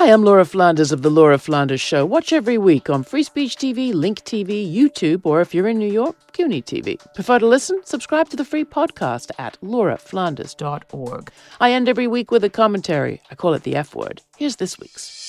Hi, I'm Laura Flanders of The Laura Flanders Show. Watch every week on Free Speech TV, Link TV, YouTube, or if you're in New York, CUNY TV. Prefer to listen? Subscribe to the free podcast at lauraflanders.org. I end every week with a commentary. I call it the F word. Here's this week's.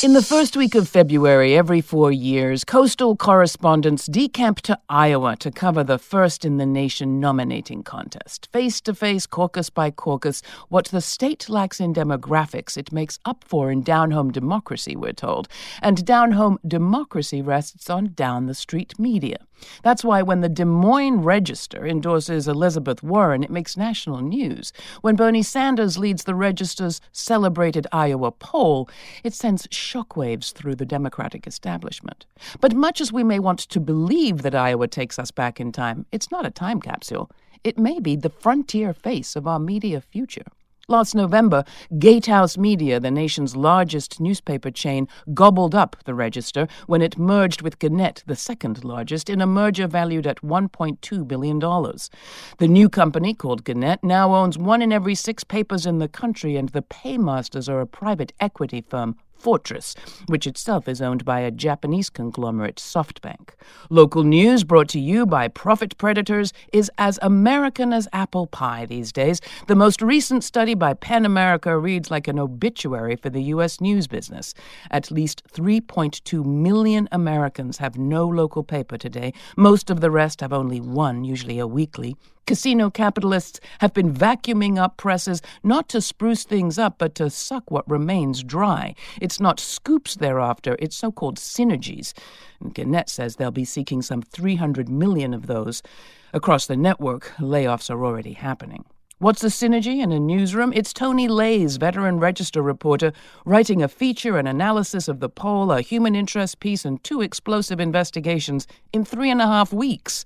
In the first week of February, every 4 years, coastal correspondents decamp to Iowa to cover the first-in-the-nation nominating contest. Face-to-face, caucus by caucus, what the state lacks in demographics, it makes up for in down-home democracy, we're told. And down-home democracy rests on down-the-street media. That's why when the Des Moines Register endorses Elizabeth Warren, it makes national news. When Bernie Sanders leads the Register's celebrated Iowa poll, it sends shockwaves through the Democratic establishment. But much as we may want to believe that Iowa takes us back in time, it's not a time capsule. It may be the frontier face of our media future. Last November, Gatehouse Media, the nation's largest newspaper chain, gobbled up the Register when it merged with Gannett, the second largest, in a merger valued at $1.2 billion. The new company, called Gannett, now owns 1 in every 6 papers in the country, and the paymasters are a private equity firm, Fortress, which itself is owned by a Japanese conglomerate, SoftBank. Local news, brought to you by profit predators, is as American as apple pie these days. The most recent study by PEN America reads like an obituary for the U.S. news business. At least 3.2 million Americans have no local paper today. Most of the rest have only one, usually a weekly. Casino capitalists have been vacuuming up presses not to spruce things up, but to suck what remains dry. It's not scoops they're after, it's so-called synergies. And Gannett says they'll be seeking some 300 million of those. Across the network, layoffs are already happening. What's a synergy in a newsroom? It's Tony Lays, veteran Register reporter, writing a feature, an analysis of the poll, a human interest piece, and 2 explosive investigations in 3.5 weeks.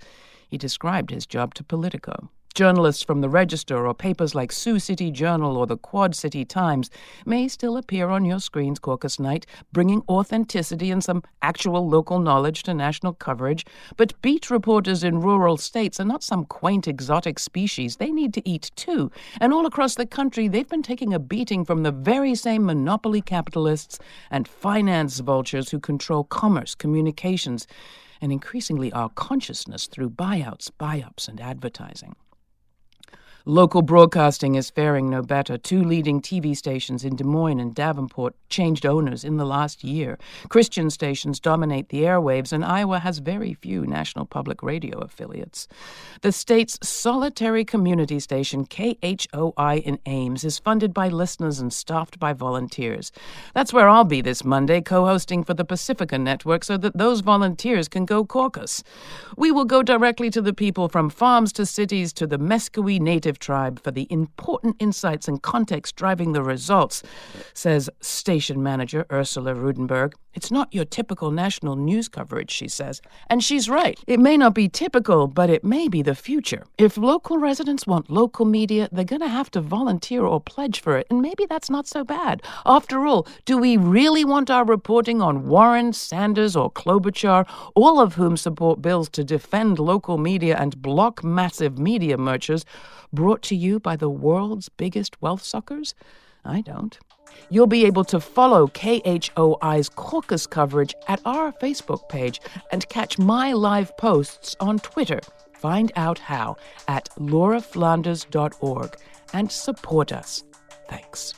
He described his job to Politico. Journalists from the Register or papers like Sioux City Journal or the Quad City Times may still appear on your screens caucus night, bringing authenticity and some actual local knowledge to national coverage. But beat reporters in rural states are not some quaint exotic species. They need to eat too. And all across the country, they've been taking a beating from the very same monopoly capitalists and finance vultures who control commerce, communications, and increasingly our consciousness through buyouts, buy-ups, and advertising. Local broadcasting is faring no better. 2 leading TV stations in Des Moines and Davenport changed owners in the last year. Christian stations dominate the airwaves, and Iowa has very few national public radio affiliates. The state's solitary community station, KHOI in Ames, is funded by listeners and staffed by volunteers. That's where I'll be this Monday, co-hosting for the Pacifica network so that those volunteers can go caucus. We will go directly to the people from farms to cities to the Mescowee Native tribe for the important insights and context driving the results, says station manager Ursula Rudenberg. It's not your typical national news coverage, she says. And she's right. It may not be typical, but it may be the future. If local residents want local media, they're going to have to volunteer or pledge for it, and maybe that's not so bad. After all, do we really want our reporting on Warren, Sanders, or Klobuchar, all of whom support bills to defend local media and block massive media mergers, brought to you by the world's biggest wealth suckers? I don't. You'll be able to follow KHOI's caucus coverage at our Facebook page and catch my live posts on Twitter. Find out how at lauraflanders.org and support us. Thanks.